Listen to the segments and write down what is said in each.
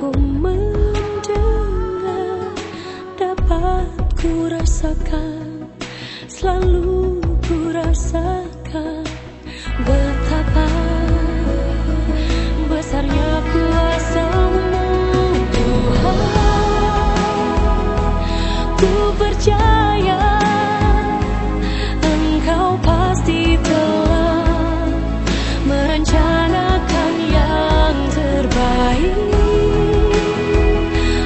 ku mendengar, dapat ku rasakan, selalu ku rasakan betapa besarnya kuasa-Mu Tuhan. Ku percaya Engkau pasti telah merencanakan yang terbaik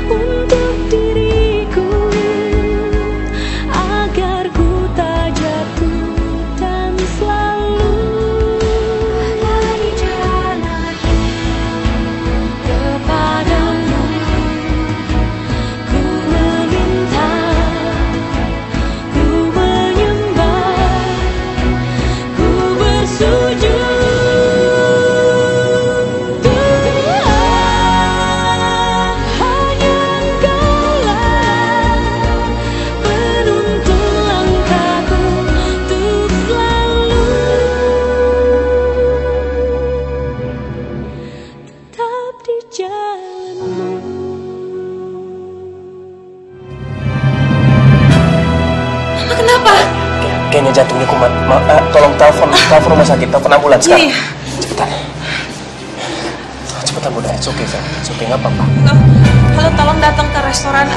untuk diriku, agar ku tak jatuh dan selalu ada di jalan kepadamu. Ku meminta, ku menyembah, ku bersujud. Kayaknya jantungnya kumat. Tolong telepon rumah sakit, telepon ambulans sekarang. Cepetan. Cepetan Bunda, it's okay, Sam. It's okay, nggak apa-apa. Halo, tolong datang ke restoran.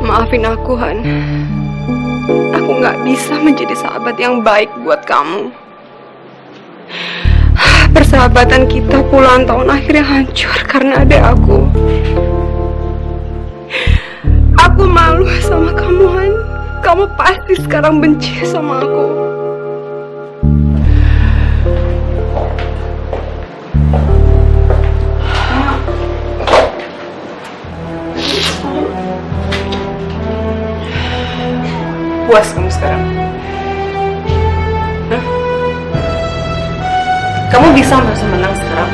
Maafin aku, Han. Aku gak bisa menjadi sahabat yang baik buat kamu. Persahabatan kita puluhan tahun akhirnya hancur karena adek aku. Aku malu sama kamu, Han. Kamu pasti sekarang benci sama aku. Puas kamu sekarang? Hah? Kamu bisa merasa menang sekarang?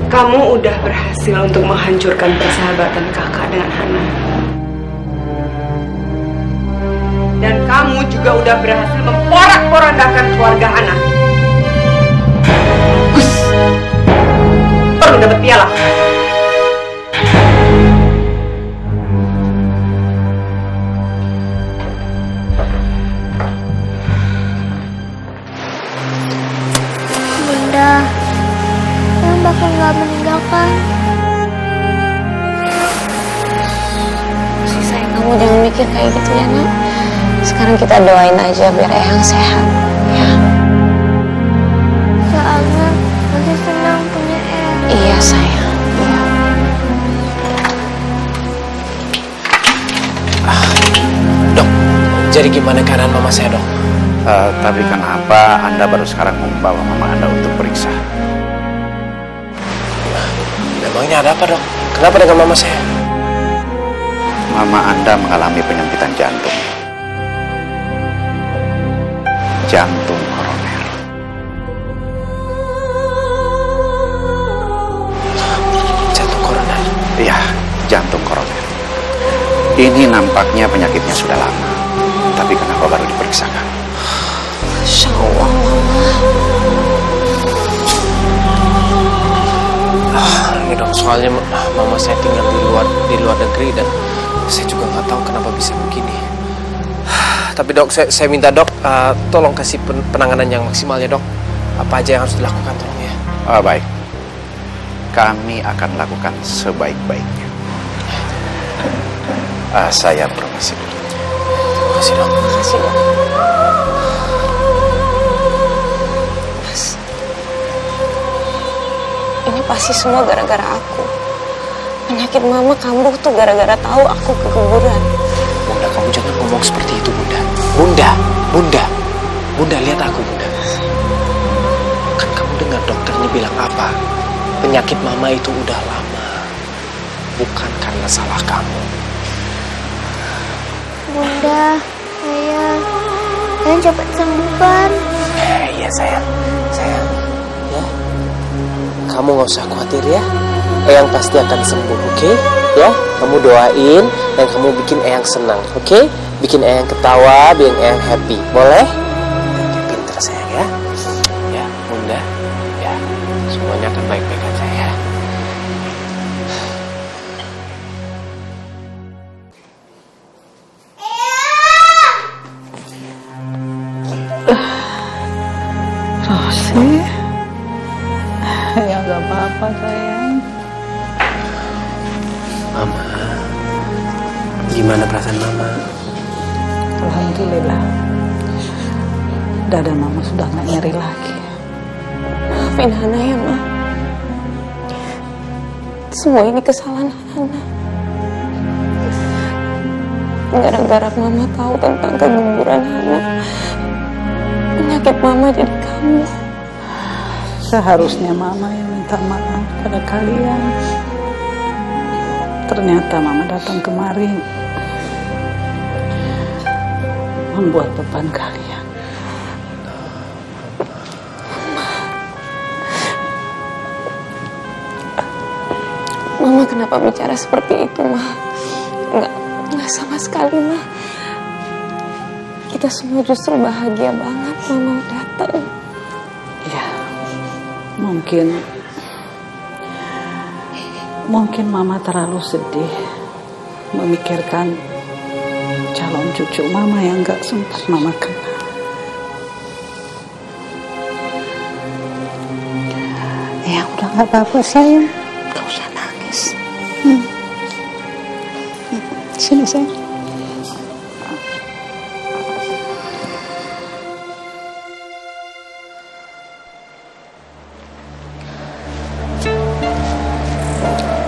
Kamu udah berhasil untuk menghancurkan persahabatan kakak dengan Hana. Dan kamu juga udah berhasil memporak-porandakan keluarga Hana. Bagus! Perlu dapat piala. Yang bakal gak meninggalkan. Sayang, kamu jangan mikir kayak gitu ya, Nak. Sekarang kita doain aja biar Eyang sehat, ya. Soalnya masih senang punya Eyang. Iya, sayang. Iya. Dok, jadi gimana keadaan mama saya, Dok? Tapi kenapa Anda baru sekarang membawa mama Anda untuk periksa? Memangnya ada apa, Dok? Kenapa dengan mama saya? Mama Anda mengalami penyempitan jantung. Jantung koroner. Jantung koroner? Iya, jantung koroner. Ini nampaknya penyakitnya sudah lama. Tapi kenapa baru diperiksakan? Masya Allah, Mama. Ini Dok, soalnya mama saya tinggal di luar negeri dan saya juga nggak tahu kenapa bisa begini. Tapi Dok, saya minta Dok, tolong kasih penanganan yang maksimal ya, Dok. Apa aja yang harus dilakukan, tolong ya. Baik, kami akan lakukan sebaik-baiknya. Saya permisi. Terima kasih, Dok. Terima kasih, Dok. Ini pasti semua gara-gara aku. Penyakit mama kambuh tuh gara-gara tahu aku keguguran. Bunda, kamu jangan ngomong seperti itu, Bunda. Bunda, lihat aku, Bunda. Kan kamu dengar dokternya bilang apa? Penyakit mama itu udah lama. Bukan karena salah kamu. Bunda, sayang cepat sembuhkan. Iya sayang, ya. kamu nggak usah khawatir ya. Eyang pasti akan sembuh, oke? Ya, kamu doain dan kamu bikin Eyang senang, oke? Bikin Eyang ketawa, bikin Eyang happy, boleh? Pinter sayang ya. Ya, Bunda. Ya, semuanya akan baik-baik aja ya. Rosi, ya gak apa-apa sayang. Mama, gimana perasaan Mama? Alhamdulillah, dada mama sudah gak nyeri lagi. Maafin Hana ya, Ma. Semua ini kesalahan Hana. Gara-gara mama tahu tentang keguguran Hana, penyakit mama jadi kambuh. Seharusnya mama yang minta maaf pada kalian. Ternyata mama datang kemari membuat beban kalian. Mama kenapa bicara seperti itu, Ma? Enggak sama sekali, Ma. Kita semua justru bahagia banget Mama datang. Ya, mungkin mama terlalu sedih memikirkan calon cucu mama yang gak sempat mama kenal. Ya udah gak apa-apa sayang, gak usah nangis. Sini sayang.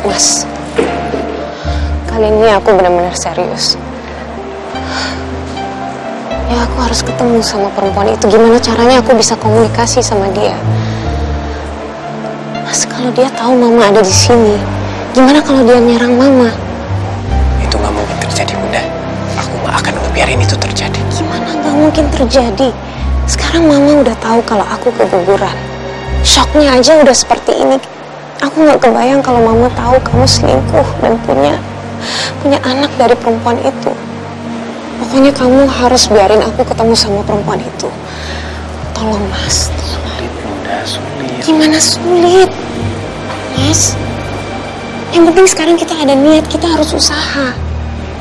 Mas, kali ini aku benar-benar serius. Ya aku harus ketemu sama perempuan itu. Gimana caranya aku bisa komunikasi sama dia? Mas, kalau dia tahu mama ada di sini, gimana kalau dia nyerang mama? Itu nggak mungkin terjadi, Bunda. Aku nggak akan ngebiarin itu terjadi. Gimana nggak mungkin terjadi? Sekarang mama udah tahu kalau aku keguguran. Shocknya aja udah seperti ini. Aku nggak kebayang kalau mama tahu kamu selingkuh dan punya anak dari perempuan itu. Pokoknya kamu harus biarin aku ketemu sama perempuan itu. Tolong, Mas. Sulit, Bunda, sulit. Gimana sulit? Mas, yang penting sekarang kita ada niat, kita harus usaha.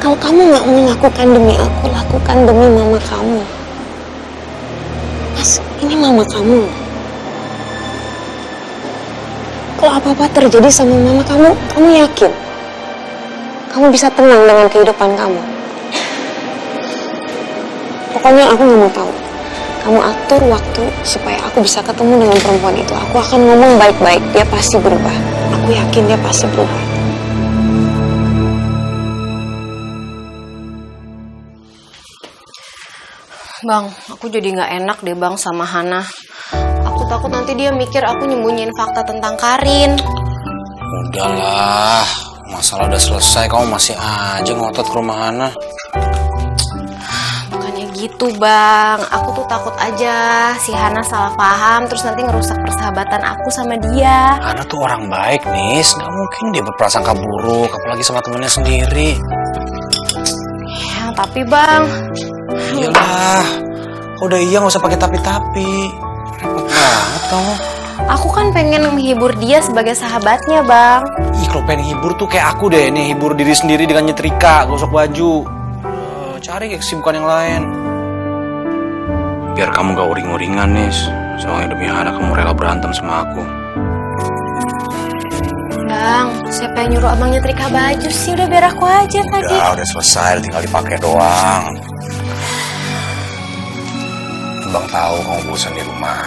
Kalau kamu nggak mau lakukan demi aku, lakukan demi mama kamu. Mas, ini mama kamu. Kalau apa-apa terjadi sama mama kamu yakin kamu bisa tenang dengan kehidupan kamu? Pokoknya aku nggak mau tahu. Kamu atur waktu supaya aku bisa ketemu dengan perempuan itu. Aku akan ngomong baik-baik, dia pasti berubah. Aku yakin dia pasti berubah. Bang, aku jadi nggak enak deh Bang sama Hana. Aku takut nanti dia mikir aku nyembunyiin fakta tentang Karin. Udahlah, masalah udah selesai, kamu masih aja ngotot ke rumah Hana. Bukannya gitu Bang, aku tuh takut aja si Hana salah paham terus nanti ngerusak persahabatan aku sama dia. Hana tuh orang baik, Nis, nggak mungkin dia berprasangka buruk, apalagi sama temennya sendiri. Ya, tapi Bang. Iyalah, udah iya nggak usah pakai tapi-tapi. Repot banget kamu. Aku kan pengen menghibur dia sebagai sahabatnya, Bang. Ih, kalau pengen hibur tuh kayak aku deh, nih hibur diri sendiri dengan nyetrika, gosok baju. Cari kesibukan yang lain. Biar kamu gak uring-uringan, Nis. Soalnya demi Hana kamu rela berantem sama aku. Bang, siapa yang nyuruh abang nyetrika baju sih? Udah biar aku aja tadi. Udah selesai, tinggal dipakai doang. Bang tahu kamu bosan di rumah.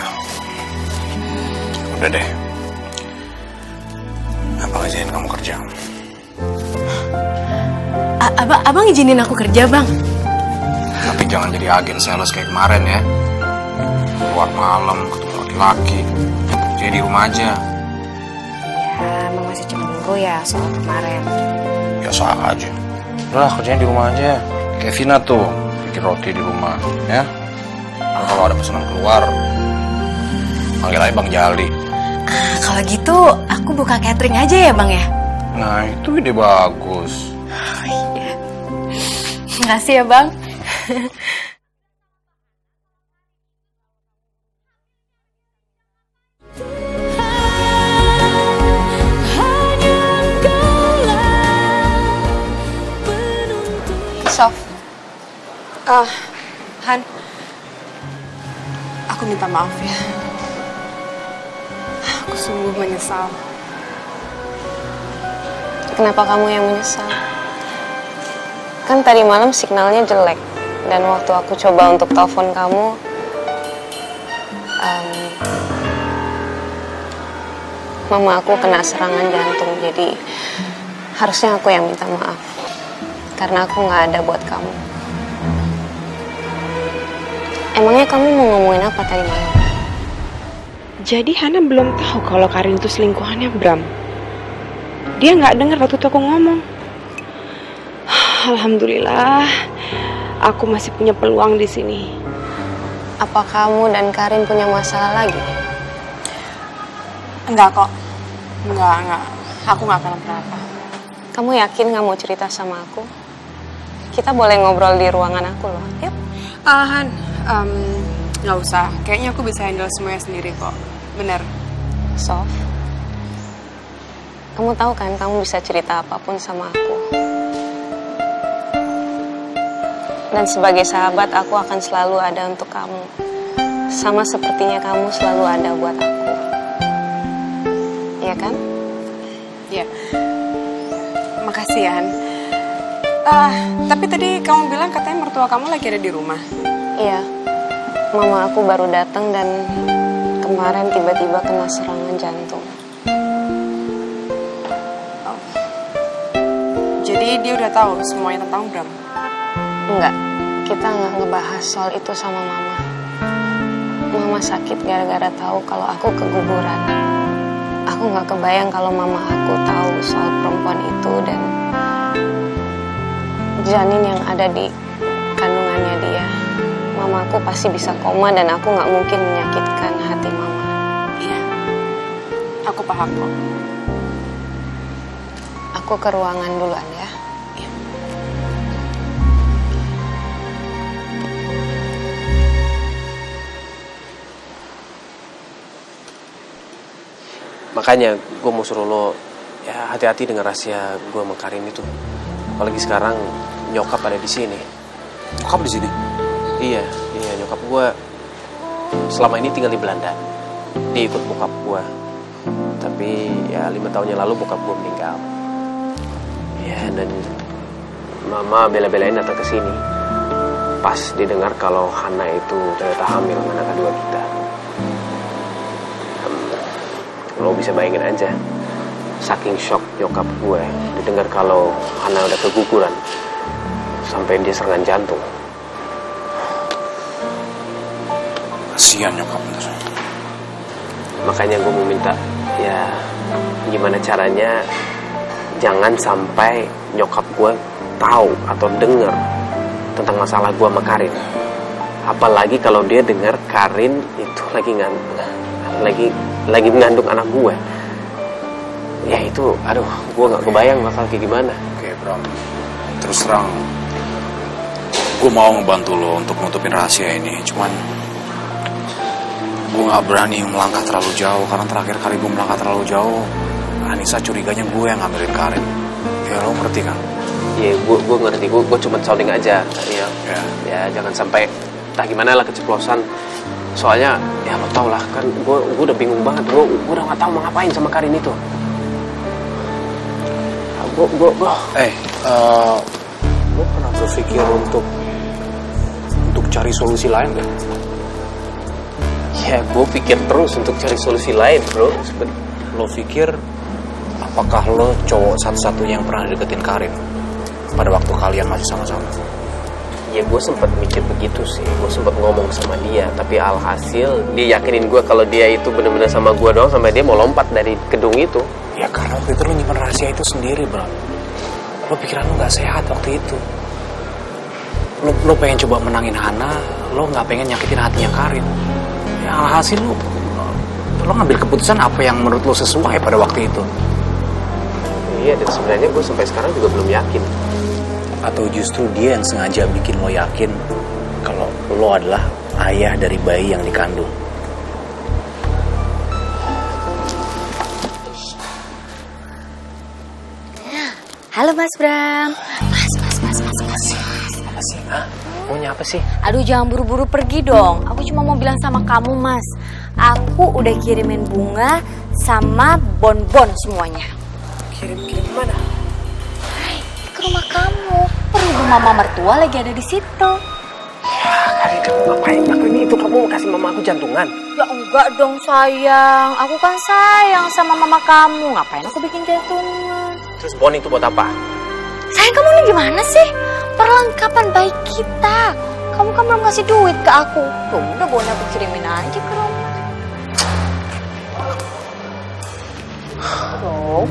Udah deh. Abang izinin kamu kerja. Abang izinin aku kerja, Bang. Tapi jangan jadi agen sales kayak kemarin ya. Keluar malam, ketemu laki-laki. Jadi di rumah aja. Ya, emang masih cemburu ya soal kemarin. Biasa aja. Udah kerjanya di rumah aja. Kayak Vina tuh, bikin roti di rumah, ya. Kalau ada pesanan keluar, panggil aja Bang Jali. Kalau gitu aku buka catering aja ya Bang ya? Nah, itu ide bagus. Oh, iya. Makasih ya Bang. Sof, Han, aku minta maaf ya. Aku sungguh menyesal. Kenapa kamu yang menyesal? Kan tadi malam signalnya jelek. Dan waktu aku coba untuk telepon kamu, mama aku kena serangan jantung. Jadi harusnya aku yang minta maaf. Karena aku nggak ada buat kamu. Emangnya kamu mau ngomongin apa tadi malam? Jadi Hana belum tahu kalau Karin itu selingkuhannya Bram. Dia nggak dengar waktu itu aku ngomong. Alhamdulillah, aku masih punya peluang di sini. Apa kamu dan Karin punya masalah lagi? Enggak kok, enggak. Aku nggak kenapa-napa. Kamu yakin nggak mau cerita sama aku? Kita boleh ngobrol di ruangan aku loh. Yuk. Han, nggak usah. Kayaknya aku bisa handle semuanya sendiri kok. Bener. Sof, kamu tahu kan kamu bisa cerita apapun sama aku. Dan sebagai sahabat aku akan selalu ada untuk kamu. Sama sepertinya kamu selalu ada buat aku. Iya kan? Iya. Makasih ya Han. Tapi tadi kamu bilang katanya mertua kamu lagi ada di rumah. Iya, mama aku baru datang dan kemarin tiba-tiba kena serangan jantung. Oh. Jadi dia udah tahu semuanya tentang Bram? Enggak, kita nggak ngebahas soal itu sama mama. Mama sakit gara-gara tahu kalau aku keguguran. Aku nggak kebayang kalau mama aku tahu soal perempuan itu dan janin yang ada di kandungannya dia. Mama aku pasti bisa koma dan aku nggak mungkin menyakitkan hati mama. Iya, aku paham kok. Aku ke ruangan duluan ya. Iya. Makanya gue mau suruh lo ya hati-hati dengan rahasia gue sama Karin itu. Apalagi sekarang nyokap ada di sini. Nyokap di sini? Iya, nyokap gue selama ini tinggal di Belanda. Dia ikut bokap gue. Tapi ya 5 tahun yang lalu bokap gue meninggal. Ya dan mama bela-belain datang ke sini. Pas didengar kalau Hana itu ternyata hamil anak kedua kita. Lo bisa bayangin aja. Saking shock nyokap gue didengar kalau Hana udah keguguran sampai dia serangan jantung. Kasian nyokap bener. Makanya gue mau minta ya gimana caranya jangan sampai nyokap gue tahu atau denger tentang masalah gue sama Karin. Apalagi kalau dia dengar Karin itu lagi mengandung anak gue. Ya itu, aduh, gue gak kebayang bakal kayak gimana. Oke, Bram. Terus terang, gue mau ngebantu lo untuk nutupin rahasia ini. Cuman, gue gak berani melangkah terlalu jauh. Karena terakhir kali gue melangkah terlalu jauh, Anissa curiganya gue yang ngambilin Karin. Ya, lo ngerti kan? Iya, gue ngerti. Gue cuma sounding aja. Ya, jangan sampai, entah gimana lah keceplosan. Soalnya, ya lo tau lah, kan gue udah bingung banget. Gue udah gak tahu mau ngapain sama Karin itu. Lo pernah berpikir untuk cari solusi lain gak? Ya, gue pikir terus untuk cari solusi lain, bro. Lo pikir, apakah lo cowok satu-satunya yang pernah deketin Karin pada waktu kalian masih sama-sama? Ya, gue sempat mikir begitu sih. Gue sempat ngomong sama dia, tapi alhasil dia yakinin gue kalau dia itu benar-benar sama gue doang sampai dia mau lompat dari gedung itu. Ya karena waktu itu lo nyimpen rahasia itu sendiri, bro. Lo pikiran lo gak sehat waktu itu. Lo pengen coba menangin Hana, lo gak pengen nyakitin hatinya Karin. Ya alhasil lo ngambil keputusan apa yang menurut lo sesuai pada waktu itu. Iya, dan sebenarnya gue sampai sekarang juga belum yakin. Atau justru dia yang sengaja bikin lo yakin kalau lo adalah ayah dari bayi yang dikandung. Halo Mas Bram. Mas. Apa sih? Hah? Maunya apa sih? Aduh, jangan buru-buru pergi dong. Aku cuma mau bilang sama kamu, Mas. Aku udah kirimin bunga sama bonbon semuanya. Kirim mana? Hai, ke rumah kamu. Perlu mama mertua lagi ada di situ. Ya, kali kamu ngapain lakuin itu? Kamu mau kasih mama aku jantungan? Ya enggak dong sayang. Aku kan sayang sama mama kamu. Ngapain aku bikin jantungan? Terus bon itu buat apa? Sayang, kamu ini gimana sih? Perlengkapan bayi kita. Kamu kan belum ngasih duit ke aku. Tuh, udah bonnya aku kirimin aja ke rumah. Tuh.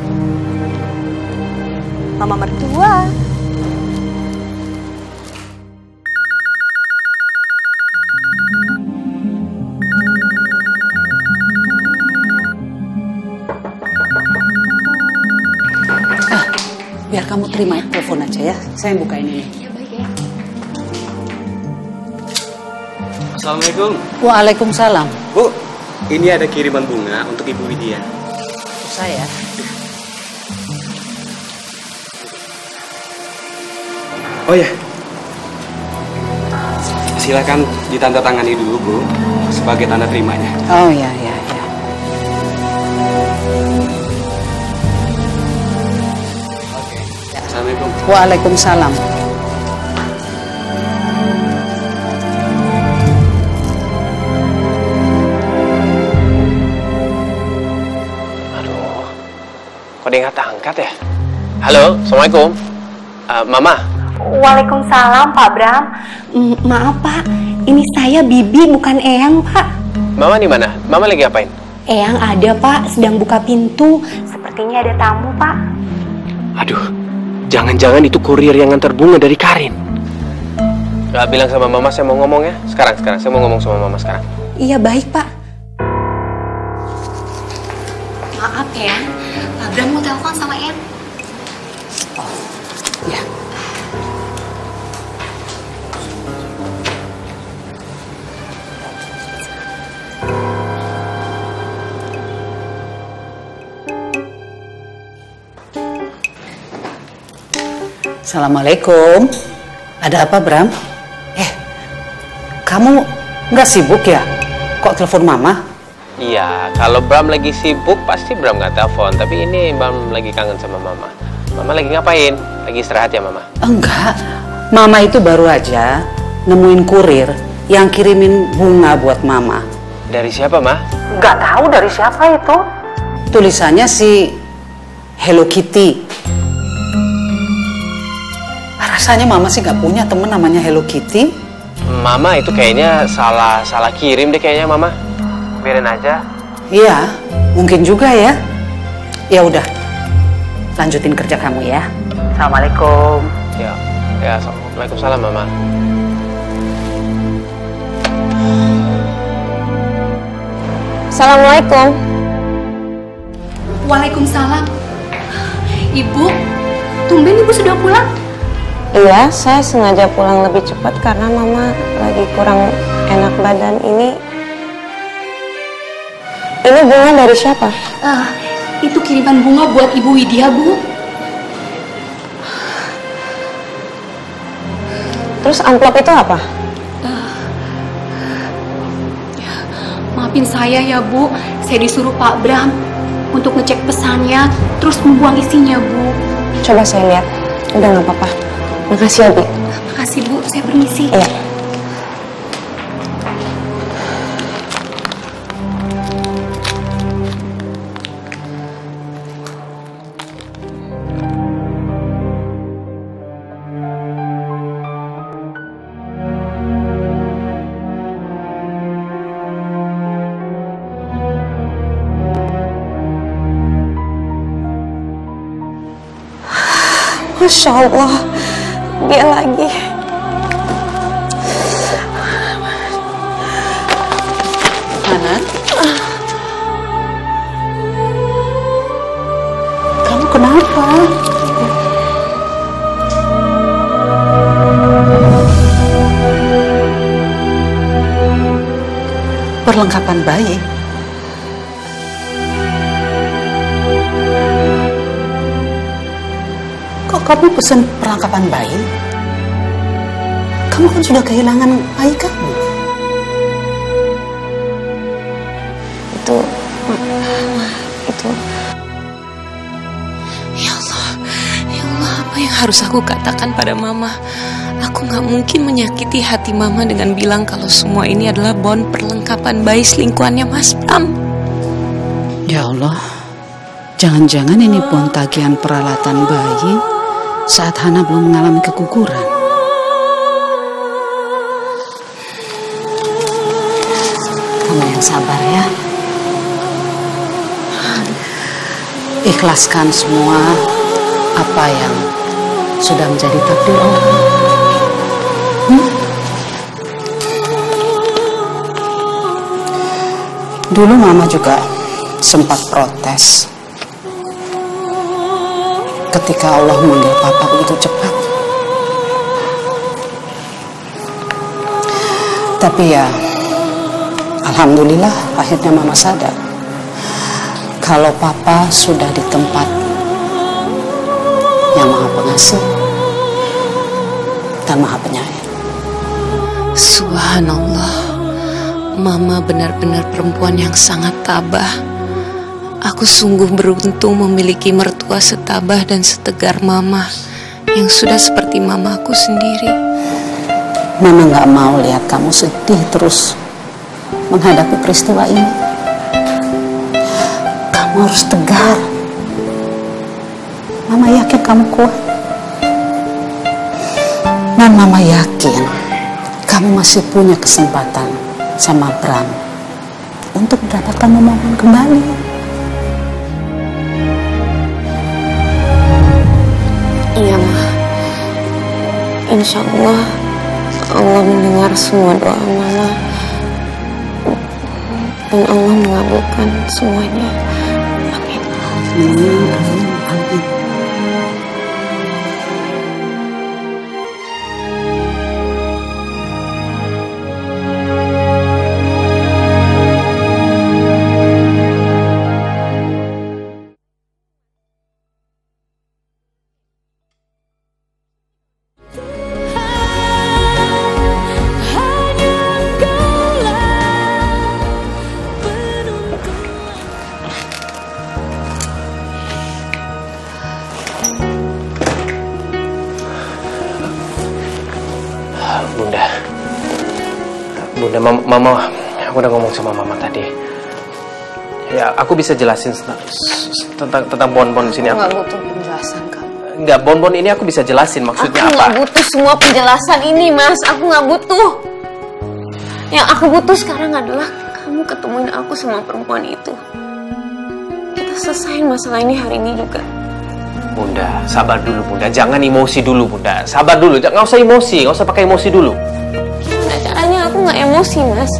Mama mertua. Biar kamu terima telepon aja ya. Saya yang bukain ini. Ya baik ya. Assalamualaikum. Waalaikumsalam. Bu, ini ada kiriman bunga untuk Ibu Widya. Saya. Oh ya. Silakan ditandatangani dulu, Bu, sebagai tanda terimanya. Oh ya. Assalamualaikum. Waalaikumsalam. Aduh, kok dia nggak angkat ya? Halo, Assalamualaikum. Mama. Waalaikumsalam, Pak Bram. Maaf, Pak. Ini saya Bibi, bukan Eyang, Pak. Mama di mana? Mama lagi ngapain? Eyang ada, Pak. Sedang buka pintu. Sepertinya ada tamu, Pak. Aduh, jangan-jangan itu kurir yang ngantar bunga dari Karin. Gak bilang sama mama saya mau ngomong ya? Sekarang. Saya mau ngomong sama mama sekarang. Iya, baik, Pak. Maaf ya, Pak Bram mau telepon sama Em. Ya. Assalamualaikum. Ada apa, Bram? Kamu nggak sibuk ya? Kok telepon Mama? Iya, kalau Bram lagi sibuk pasti Bram nggak telepon. Tapi ini Bram lagi kangen sama mama. Mama lagi ngapain? Lagi istirahat ya, Mama? Enggak. Mama itu baru aja nemuin kurir yang kirimin bunga buat Mama. Dari siapa, Ma? Nggak tahu dari siapa itu. Tulisannya si Hello Kitty. Rasanya Mama sih nggak punya temen namanya Hello Kitty. Mama itu kayaknya salah kirim deh kayaknya, Mama. Biarin aja. Iya, mungkin juga ya. Ya udah, lanjutin kerja kamu ya. Assalamualaikum. Ya, Waalaikumsalam, Mama. Assalamualaikum. Waalaikumsalam. Ibu, tumben Ibu sudah pulang? Iya, saya sengaja pulang lebih cepat karena Mama lagi kurang enak badan. Ini bunga dari siapa? Itu kiriman bunga buat Ibu Widya, Bu. Terus amplop itu apa? Maafin saya ya, Bu. Saya disuruh Pak Bram untuk ngecek pesannya, terus membuang isinya, Bu. Coba saya lihat. Udah nggak apa-apa. Makasih ya, Bi. Makasih, Bu. Saya permisi. Iya. Masya Allah, dia lagi. Mana? perlengkapan bayi. Kok kamu pesan perlengkapan bayi? Kamu kan sudah kehilangan bayi kamu. Itu Ya Allah, apa yang harus aku katakan pada Mama? Aku gak mungkin menyakiti hati Mama dengan bilang kalau semua ini adalah bon perlengkapan bayi selingkuhannya Mas Bram. Ya Allah, jangan-jangan ini bon tagihan peralatan bayi saat Hana belum mengalami keguguran. Kamu yang sabar ya. Ikhlaskan semua apa yang sudah menjadi takdir Allah. Dulu Mama juga sempat protes ketika Allah memanggil Papa begitu cepat. Tapi ya, alhamdulillah akhirnya Mama sadar kalau Papa sudah di tempat yang Maha Pengasih dan Maha Penyayang. Subhanallah, Mama benar-benar perempuan yang sangat tabah. Aku sungguh beruntung memiliki mertua setabah dan setegar Mama yang sudah seperti mamaku sendiri. Mama gak mau lihat kamu sedih terus menghadapi peristiwa ini. Kamu harus tegar. Mama yakin kamu kuat. Dan Mama yakin kamu masih punya kesempatan sama Bram untuk mendapatkan momen kembali. Iya, Ma. Insya Allah mendengar semua doa Mama dan Allah mengabulkan semuanya. Amin. Amin. Bunda, Mama, aku udah ngomong sama Mama tadi. Ya, aku bisa jelasin tentang bon-bon di sini. Aku nggak butuh penjelasan kamu. Nggak, bon-bon ini aku bisa jelasin maksudnya aku apa. Aku nggak butuh semua penjelasan ini, Mas. Aku nggak butuh. Yang aku butuh sekarang adalah kamu ketemuin aku sama perempuan itu. Kita selesaiin masalah ini hari ini juga. Bunda, sabar dulu Bunda. Jangan emosi dulu Bunda. Sabar dulu. Nggak usah emosi. Nggak usah pakai emosi dulu. Gimana caranya aku nggak emosi, Mas?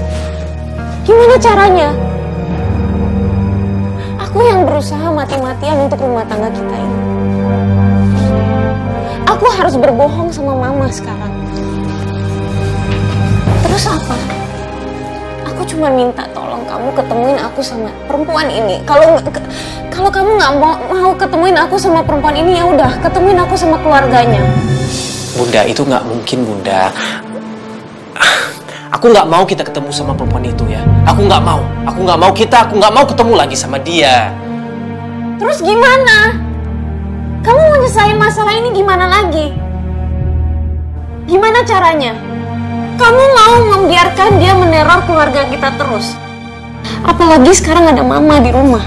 Gimana caranya? Aku yang berusaha mati-matian untuk rumah tangga kita ini. Aku harus berbohong sama Mama sekarang. Terus apa? Aku cuma minta tolong kamu ketemuin aku sama perempuan ini. Kalau kamu nggak mau ketemuin aku sama perempuan ini, ya udah ketemuin aku sama keluarganya. Bunda, itu nggak mungkin Bunda. Aku nggak mau kita ketemu sama perempuan itu ya. Aku nggak mau. Aku nggak mau ketemu lagi sama dia. Terus gimana? Kamu mau nyelesain masalah ini gimana lagi? Gimana caranya? Kamu mau membiarkan dia meneror keluarga kita terus? Apalagi sekarang ada Mama di rumah.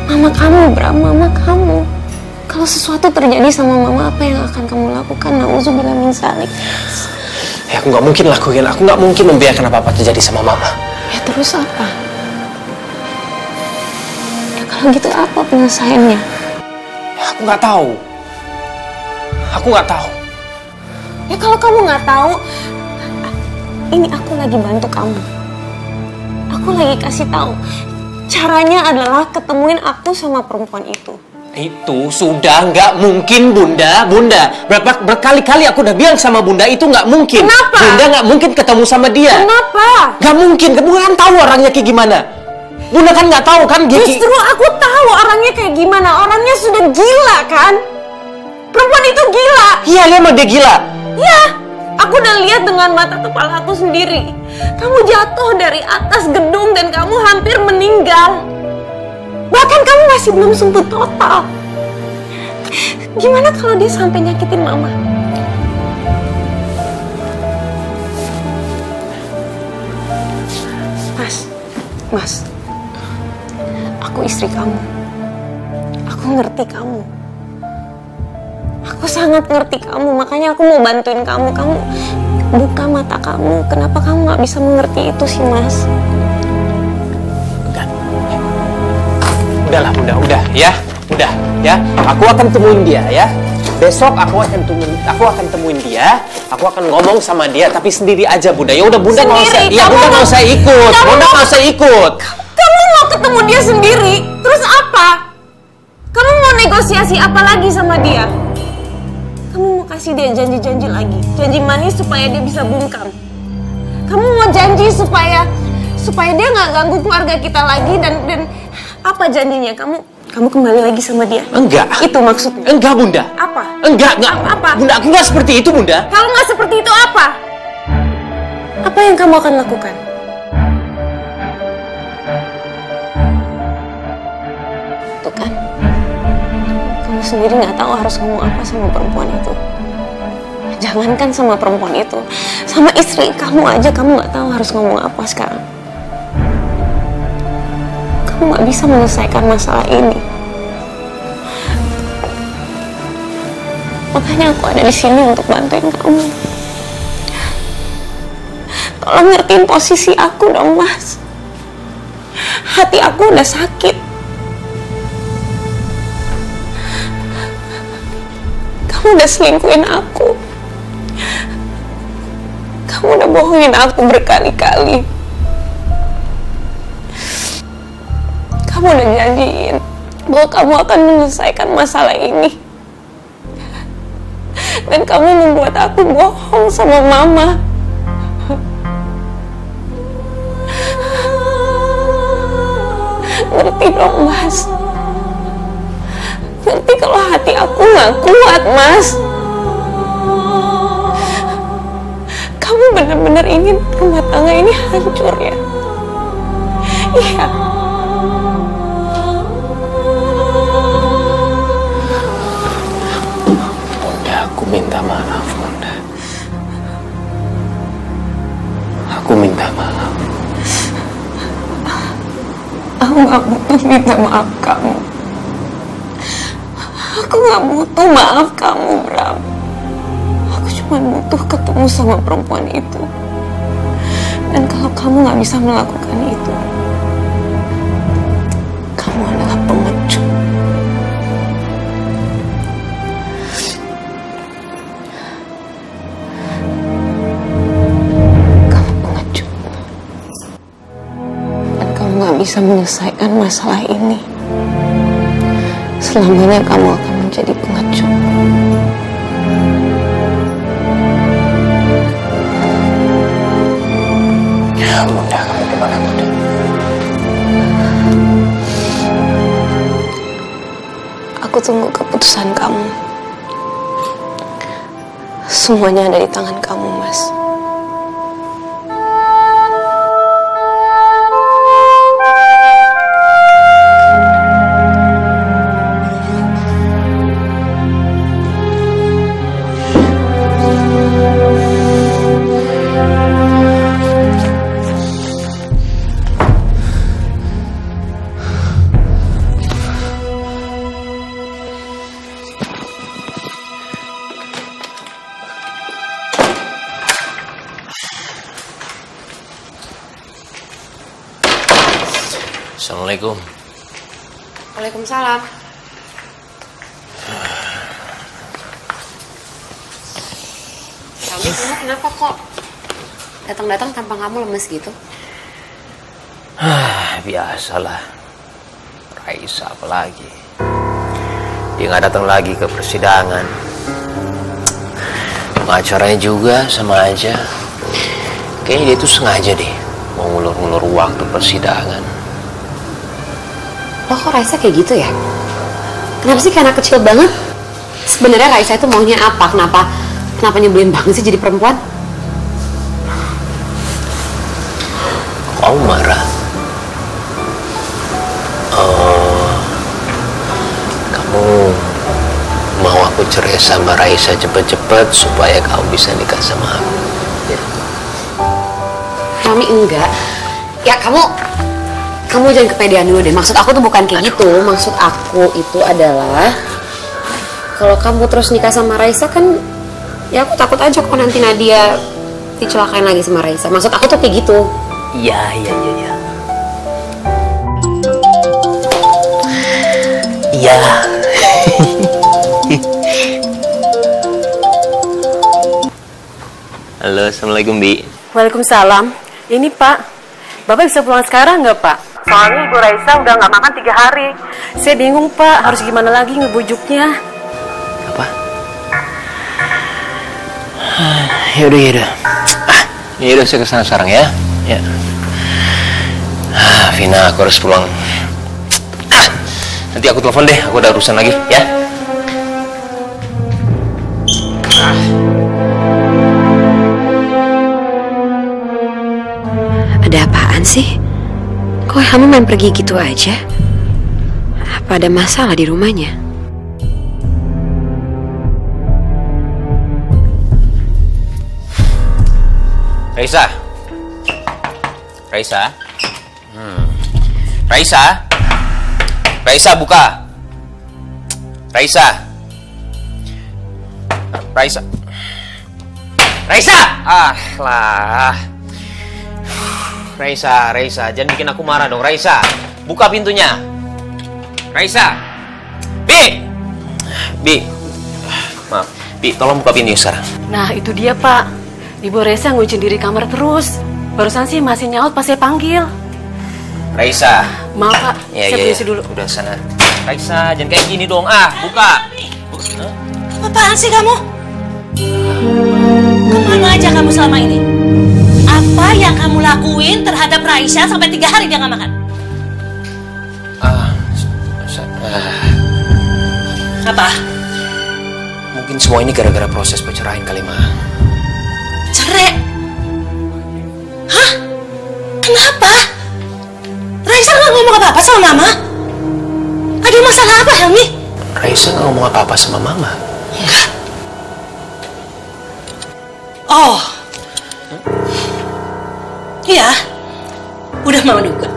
Mama kamu, Bram, Mama kamu. Kalau sesuatu terjadi sama Mama, apa yang akan kamu lakukan? Na'udzubillah min dzalik. Ya, aku nggak mungkin lakuin. Aku nggak mungkin membiarkan apa-apa terjadi sama Mama. Ya terus apa? Ya kalau gitu apa penyelesaiannya? Ya, aku nggak tahu. Aku nggak tahu. Ya kalau kamu nggak tahu, ini aku lagi bantu kamu. Aku lagi kasih tahu. Caranya adalah ketemuin aku sama perempuan itu. Itu sudah nggak mungkin, Bunda. Berkali-kali aku udah bilang sama Bunda itu nggak mungkin. Kenapa? Bunda nggak mungkin ketemu sama dia. Kenapa? Nggak mungkin. Kamu kan tahu orangnya kayak gimana. Bunda kan nggak tahu kan? Justru aku tahu orangnya kayak gimana. Orangnya sudah gila kan? Perempuan itu gila. Iya, emang dia gila. Iya, aku udah lihat dengan mata kepala aku sendiri. Kamu jatuh dari atas gedung dan kamu hampir meninggal. Bahkan kamu masih belum sembuh total. Gimana kalau dia sampai nyakitin Mama? Mas, aku istri kamu. Aku ngerti kamu. Aku sangat ngerti kamu, makanya aku mau bantuin kamu. Kamu buka mata kamu. Kenapa kamu nggak bisa mengerti itu sih, Mas? Udahlah, udah ya. Aku akan temuin dia ya. Besok aku akan temuin dia. Aku akan ngomong sama dia, tapi sendiri aja, Bunda. Ya udah, Bunda nggak usah. Iya, Bunda nggak usah ikut. Bunda nggak usah ikut. Kamu mau ketemu dia sendiri, terus apa? Kamu mau negosiasi apa lagi sama dia? Kamu mau kasih dia janji-janji lagi, janji manis supaya dia bisa bungkam. Kamu mau janji supaya dia nggak ganggu keluarga kita lagi dan apa janjinya? Kamu kembali lagi sama dia? Enggak. Itu maksudnya? Enggak, Bunda. Apa? Enggak. Apa? Bunda, aku nggak seperti itu, Bunda. Kalau nggak seperti itu apa? Apa yang kamu akan lakukan? Tuh kan, kamu sendiri nggak tahu harus ngomong apa sama perempuan itu. Jangankan sama perempuan itu, sama istri kamu aja kamu nggak tahu harus ngomong apa sekarang. Kamu nggak bisa menyelesaikan masalah ini. Makanya aku ada di sini untuk bantuin kamu. Tolong ngertiin posisi aku dong, Mas. Hati aku udah sakit. Kamu udah selingkuhin aku. Kamu udah bohongin aku berkali-kali. Kamu udah janjiin bahwa kamu akan menyelesaikan masalah ini. Dan kamu membuat aku bohong sama Mama. Ngerti dong, Mas. Ngerti kalau hati aku gak kuat, Mas. Kamu benar-benar ingin rumah tangga ini hancur ya? Iya. Aku minta maaf, Bunda. Aku minta maaf. Aku gak butuh minta maaf kamu. Aku gak butuh maaf kamu, Bram. Aku cuma butuh ketemu sama perempuan itu. Dan kalau kamu gak bisa melakukan itu, kamu adalah pengecut. Bisa menyelesaikan masalah ini. Selamanya kamu akan menjadi pengecut. Ya, Bunda, kamu gimana, Bunda? Aku tunggu keputusan kamu. Semuanya ada di tangan kamu, Mas. Assalamualaikum. Waalaikumsalam. Kamu kenapa kok datang-datang tanpa kamu lemes gitu? Biasalah. Raisa apalagi. Dia nggak datang lagi ke persidangan. Pengacaranya juga sama aja. Kayaknya dia tuh sengaja deh mau ngulur-ngulur waktu persidangan. Loh, kok Raisa kayak gitu ya? Kenapa sih kayak anak kecil banget? Sebenarnya Raisa itu maunya apa? Kenapa nyebelin banget sih jadi perempuan? Kamu marah? Kamu mau aku cerai sama Raisa cepet-cepet supaya kamu bisa nikah sama aku? Ya. Mami enggak. Ya kamu jangan kepedean dulu deh. Maksud aku tuh bukan kayak gitu. Maksud aku itu adalah kalau kamu terus nikah sama Raisa kan, ya aku takut aja kok nanti Nadia dicelakain lagi sama Raisa. Maksud aku tuh kayak gitu. Iya. Iya. Halo, assalamualaikum Bi. Waalaikumsalam. Ini Pak, Bapak bisa pulang sekarang nggak Pak? Soalnya Ibu Raisa udah nggak makan 3 hari. Saya bingung Pak, harus gimana lagi ngebujuknya? Apa? Yaudah. Yaudah saya kesana sekarang ya. Ya. Vina, aku harus pulang. Nanti aku telepon deh, aku ada urusan lagi ya. Ada apaan sih? Kok kamu main pergi gitu aja? Apa ada masalah di rumahnya? Raisa? Raisa buka. Raisa. Raisa, jangan bikin aku marah dong. Raisa, buka pintunya. Raisa. Bi. Maaf, Bi, tolong buka pintunya sekarang. Nah, itu dia Pak. Ibu Raisa ngucin diri kamar terus. Barusan sih masih nyaut pas saya panggil. Raisa. Maaf Pak, saya permisi dulu. Udah sana. Raisa, jangan kayak gini dong. Buka. Apaan sih kamu? Kemana aja kamu selama ini? Apa yang kamu lakuin terhadap Raisa sampai 3 hari dia nggak makan? Apa? Mungkin semua ini gara-gara proses perceraian kali, Ma. Cerai? Hah? Kenapa? Raisa nggak ngomong apa-apa sama Mama? Ada masalah apa, Helmi? Raisa nggak ngomong apa-apa sama Mama. Enggak. Oh. Iya. Udah Mama duga.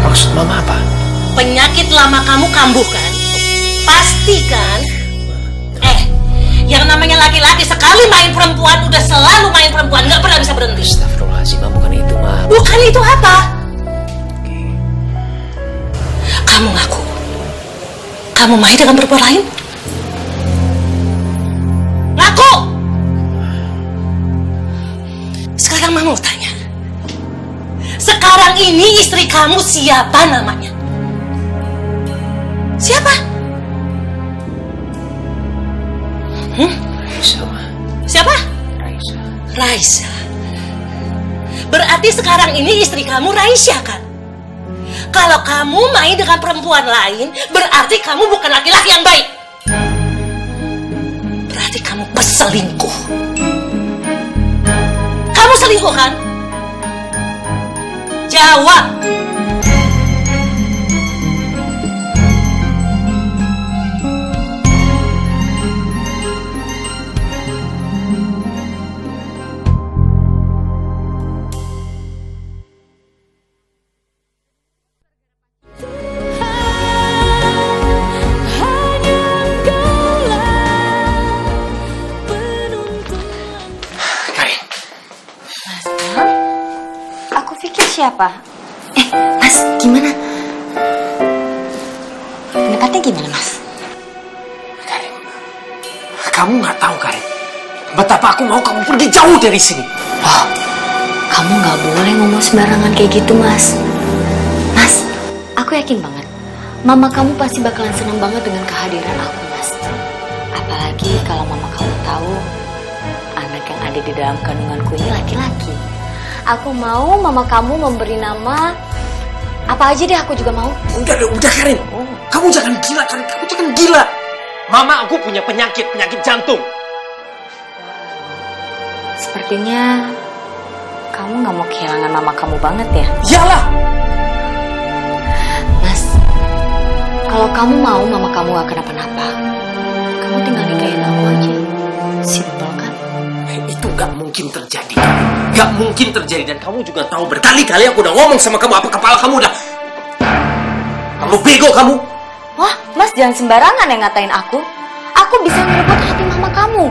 Maksud Mama apa? Penyakit lama kamu kambuh kan? Pasti kan? Yang namanya laki-laki sekali main perempuan udah selalu main perempuan, nggak pernah bisa berhenti. Astagfirullahaladzim, Ma, bukan itu, Ma. Bukan itu apa? Kamu ngaku kamu main dengan perempuan lain? Ngaku! Sekarang Mama mau tanya. Sekarang ini istri kamu siapa namanya? Siapa? Raisa, Ma. Siapa? Raisa. Raisa. Berarti sekarang ini istri kamu Raisa kan? Kalau kamu main dengan perempuan lain, berarti kamu bukan laki-laki yang baik. Berarti kamu berselingkuh. Kamu selingkuh kan? Jawab. Siapa? Mas, gimana? Pendapatnya gimana, Mas? Karin, kamu nggak tahu, Karin, betapa aku mau kamu pergi jauh dari sini. Oh, kamu nggak boleh ngomong sembarangan kayak gitu, Mas. Mas, aku yakin banget Mama kamu pasti bakalan senang banget dengan kehadiran aku, Mas. Apalagi kalau mama kamu tahu anak yang ada di dalam kandunganku ini laki-laki. Aku mau mama kamu memberi nama apa aja deh, aku juga mau. Udah Karin. Kamu jangan gila, Karin. Kamu jangan gila. Mama aku punya penyakit jantung. Sepertinya kamu nggak mau kehilangan mama kamu banget ya? Iyalah. Mas, kalau kamu mau mama kamu gak kenapa-napa, kamu tinggal nikahin aku aja. Simple kan? Itu gak mungkin terjadi. Gak mungkin terjadi. Dan kamu juga tahu berkali-kali aku udah ngomong sama kamu. Apa kepala kamu udah... Kamu bego kamu. Wah, Mas jangan sembarangan yang ngatain aku. Aku bisa ngerebut hati mama kamu.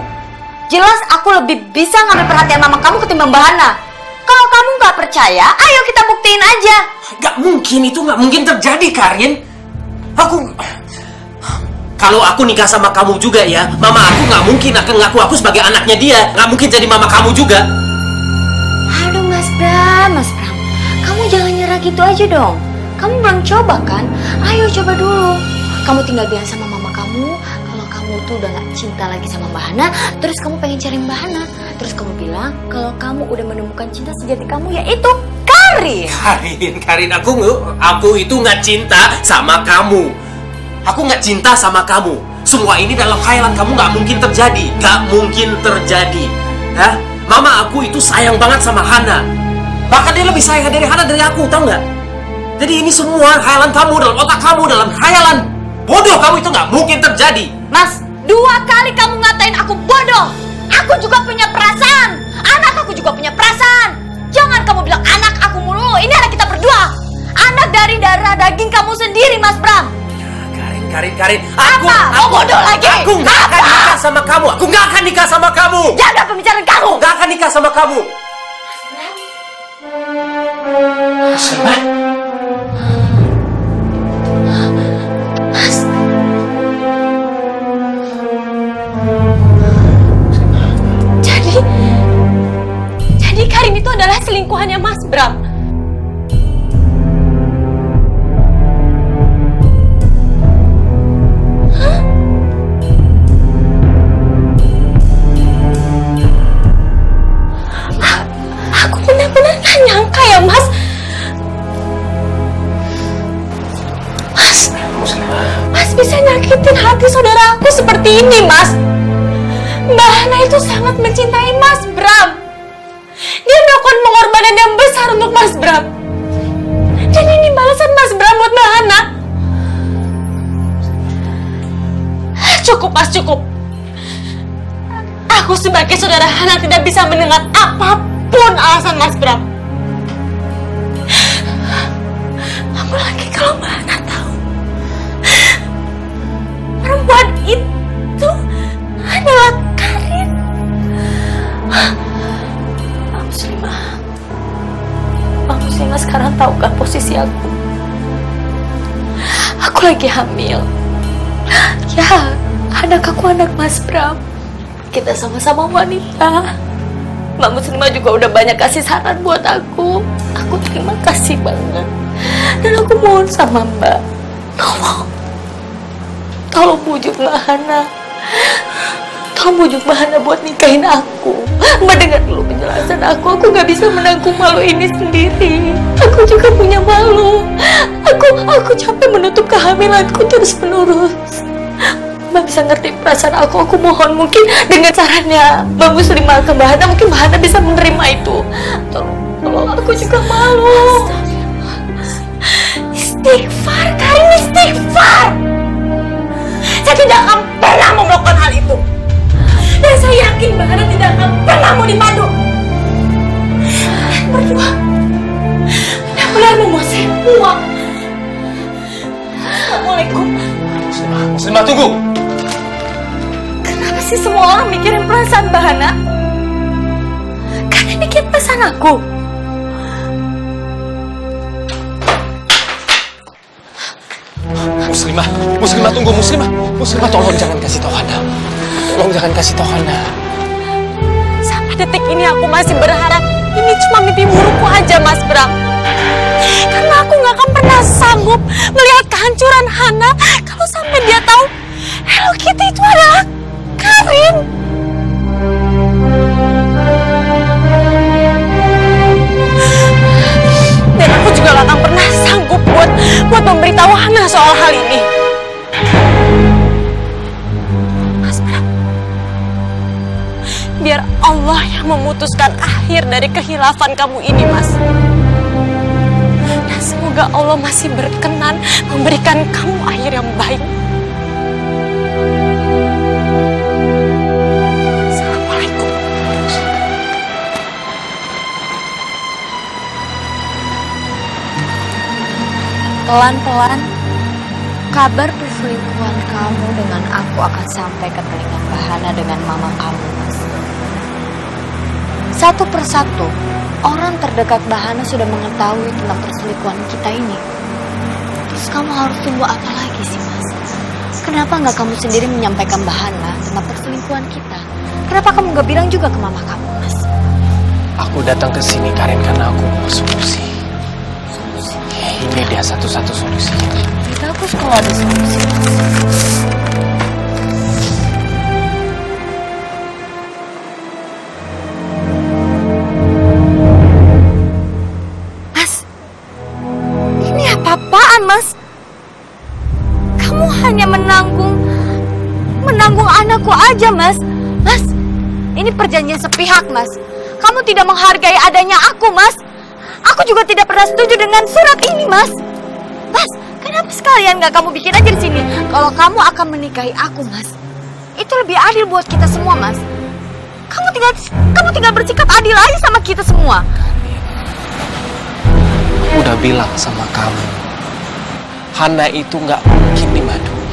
Jelas aku lebih bisa ngambil perhatian mama kamu ketimbang Mbak Hana. Kalau kamu gak percaya, ayo kita buktiin aja. Gak mungkin, itu gak mungkin terjadi, Karin. Kalau aku nikah sama kamu juga ya, mama aku gak mungkin akan ngaku aku sebagai anaknya dia. Gak mungkin jadi mama kamu juga. Aduh Mas Bram, kamu jangan nyerah gitu aja dong. Kamu belum coba kan? Ayo coba dulu. Kamu tinggal bilang sama mama kamu kalau kamu tuh udah gak cinta lagi sama Mbak Hana, terus kamu pengen cari Mbak Hana. Terus kamu bilang kalau kamu udah menemukan cinta sejati kamu, yaitu Karin. Karin, aku itu gak cinta sama kamu. Aku gak cinta sama kamu. Semua ini dalam khayalan kamu gak mungkin terjadi. Gak mungkin terjadi. Hah? Mama aku itu sayang banget sama Hana. Bahkan dia lebih sayang dari Hana dari aku, tau gak? Jadi ini semua khayalan kamu, dalam otak kamu, dalam khayalan. Bodoh kamu, itu gak mungkin terjadi. Mas, 2 kali kamu ngatain aku bodoh. Aku juga punya perasaan. Anak aku juga punya perasaan. Jangan kamu bilang anak aku mulu. Ini anak kita berdua. Anak dari darah daging kamu sendiri, Mas Bram. Karin, Mau bodoh lagi? Aku gak akan nikah sama kamu. Aku gak akan nikah sama kamu. Jaga pembicaraan kamu. Gak akan nikah sama kamu. Mas. Jadi Karin itu adalah selingkuhannya Mas Bram. Aku benar-benar gak nyangka ya Mas. Mas bisa nyakitin hati saudara aku seperti ini, Mas. Mbak Hana itu sangat mencintai Mas Bram. Dia melakukan pengorbanan yang besar untuk Mas Bram. Dan ini balasan Mas Bram buat Mbak Hana. Cukup, Mas, cukup. Aku sebagai saudara Hana tidak bisa mendengar apapun alasan Mas Bram. Apalagi kalau Mbak Hana tahu perempuan itu adalah Karin. Mbak Muslimah sekarang tahu kan posisi aku? Aku lagi hamil. Ya, anak aku anak Mas Bram. Kita sama-sama wanita. Mbak Muslimah juga udah banyak kasih saran buat aku. Aku terima kasih banget. Dan aku mohon sama Mbak, tolong bujuk Mbak Hana. Tolong bujuk Mbak Hana buat nikahin aku. Mbak dengar dulu penjelasan aku. Aku gak bisa menanggung malu ini sendiri. Aku juga punya malu. Aku capek menutup kehamilanku terus-menerus. Mbak bisa ngerti perasaan aku. Aku mohon, mungkin dengan caranya Mbak Muslimah ke Mbak Hana, mungkin Mbak Hana bisa menerima itu. Tolong, aku juga malu. Istighfar, Karin, istighfar. Saya tidak akan pernah mau melakukan hal itu. Dan saya yakin Mbak Hana tidak akan pernah mau dipadu. Berdua benar-benar menguasai uang. Assalamualaikum. Muslimah, tunggu. Kenapa sih semua orang mikirin perasaan Mbak Hana? Kalian mikirin perasaan aku. Muslimah tunggu, Muslimah tolong jangan kasih tahu Hana. Tolong jangan kasih tahu Hana. Sampai detik ini aku masih berharap ini cuma mimpi burukku aja, Mas Bram. Karena aku gak akan pernah sanggup melihat kehancuran Hana kalau sampai dia tahu Hello Kitty itu adalah Karin. Dan aku juga gak akan pernah sanggup buat memberitahu Hana soal hal ini. Mas Bram, biar Allah yang memutuskan akhir dari kehilafan kamu ini, Mas. Dan semoga Allah masih berkenan memberikan kamu akhir yang baik. Assalamualaikum. Pelan-pelan, kabar perselingkuhan kamu dengan aku akan sampai ke telinga Mbak Hana dengan mama kamu, Mas. Satu persatu, orang terdekat Mbak Hana sudah mengetahui tentang perselingkuhan kita ini. Terus kamu harus tunggu apa lagi sih, Mas? Kenapa nggak kamu sendiri menyampaikan Mbak Hana tentang perselingkuhan kita? Kenapa kamu nggak bilang juga ke mama kamu, Mas? Aku datang ke sini Karin karena aku mau solusi. Ini dia satu-satu solusinya. Bagus kalau ada solusi, Mas. Ini apa-apaan, Mas? Kamu hanya menanggung anakku aja, Mas. Mas, ini perjanjian sepihak, Mas. Kamu tidak menghargai adanya aku, Mas. Aku juga tidak pernah setuju dengan surat ini, Mas. Mas, kenapa sekalian gak kamu bikin aja di sini? Kalau kamu akan menikahi aku, Mas, itu lebih adil buat kita semua, Mas. Kamu tinggal bersikap adil aja sama kita semua. Aku udah bilang sama kamu, Hana itu nggak mungkin dimaduin.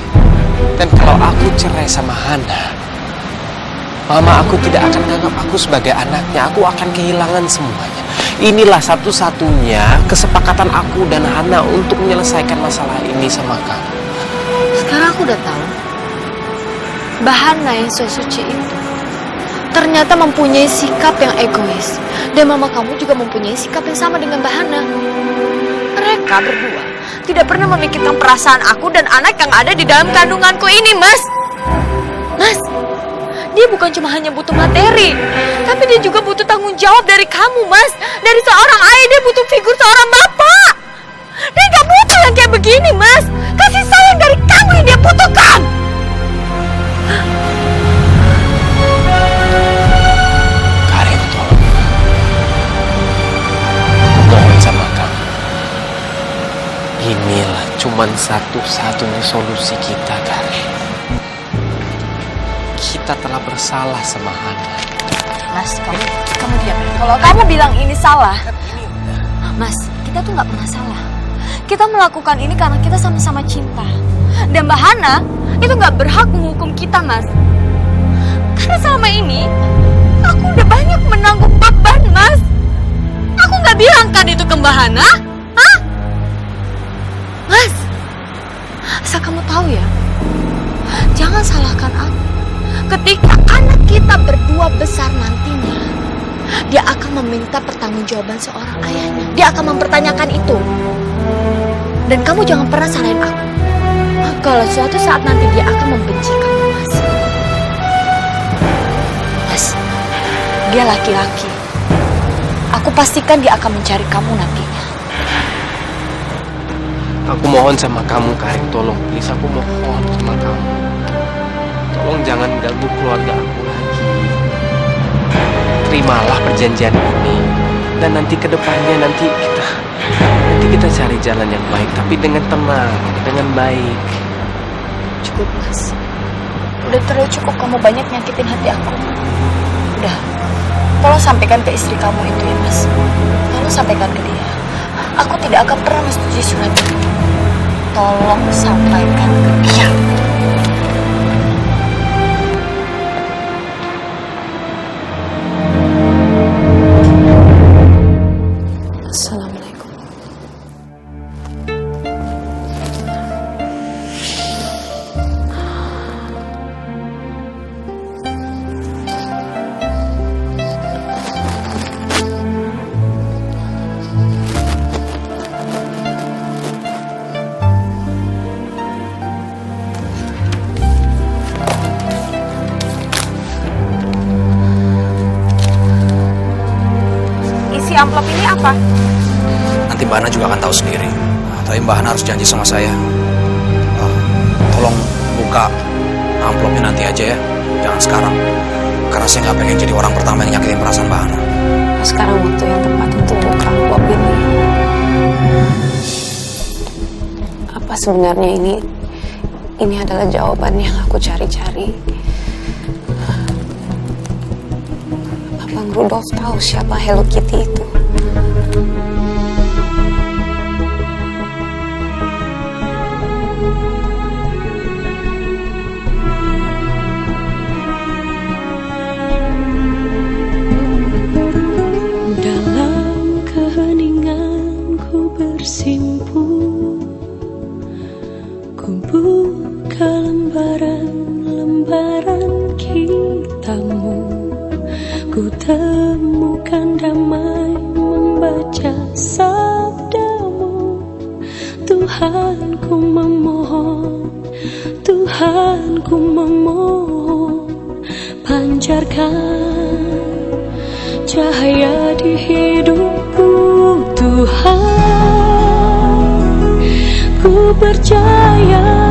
Dan kalau aku cerai sama Hana, mama aku tidak akan menganggap aku sebagai anaknya. Aku akan kehilangan semuanya. Inilah satu-satunya kesepakatan aku dan Hana untuk menyelesaikan masalah ini sama kamu. Sekarang aku udah tahu, Mbak Hana yang so suci itu ternyata mempunyai sikap yang egois. Dan mama kamu juga mempunyai sikap yang sama dengan Mbak Hana. Mereka berdua tidak pernah memikirkan perasaan aku dan anak yang ada di dalam kandunganku ini, Mas. Mas, dia bukan cuma hanya butuh materi, tapi dia juga butuh tanggung jawab dari kamu, Mas. Dari seorang ayah, dia butuh figur seorang bapak. Dia gak butuh yang kayak begini, Mas. Kasih sayang dari kamu yang dia butuhkan. Karin, tolong. Mohon sama kamu. Inilah cuman satu-satunya solusi kita, Karin. Kita telah bersalah sama Hana. Mas, kamu diam. Kalau kamu bilang ini salah, Mas, kita tuh nggak pernah salah. Kita melakukan ini karena kita sama-sama cinta. Dan Mbak Hana itu nggak berhak menghukum kita, Mas. Karena selama ini aku udah banyak menanggung beban, Mas. Aku nggak bilang kan itu ke Mbak Hana, hah? Mas, asal kamu tahu ya, jangan salahkan aku. Ketika anak kita berdua besar nantinya, dia akan meminta pertanggungjawaban seorang ayahnya. Dia akan mempertanyakan itu. Dan kamu jangan pernah salahin aku. Kalau suatu saat nanti dia akan membenci kamu, Mas. Mas, dia laki-laki. Aku pastikan dia akan mencari kamu nantinya. Aku mohon sama kamu, Karin, tolong. Please, aku mohon sama kamu. Tolong jangan ganggu keluarga aku lagi. Terimalah perjanjian ini. Dan nanti ke depannya nanti kita cari jalan yang baik, tapi dengan tenang, dengan baik. Cukup, Mas. Udah terlalu cukup kamu banyak nyakitin hati aku. Udah. Tolong sampaikan ke istri kamu itu ya, Mas. Tolong sampaikan ke dia. Aku tidak akan pernah menyetujui surat ini. Tolong sampaikan ke dia. Assalamualaikum. amplop ini apa? Nanti Mbak Hana juga akan tahu sendiri. Tapi Mbak Hana harus janji sama saya. Tolong buka amplopnya nanti aja ya, jangan sekarang. Karena saya nggak pengen jadi orang pertama yang nyakitin perasaan Mbak Hana. Sekarang waktu yang tepat untuk buka amplop ini. Apa sebenarnya ini adalah jawaban yang aku cari-cari? Bang Rudolf tahu siapa Hello Kitty itu? Dalam keheningan ku bersimpuh, ku buka lembaran kitamu. Ku temukan damai membaca sabdamu. Tuhan ku memohon, Tuhan ku memohon, pancarkan cahaya di hidupku. Tuhan, ku percaya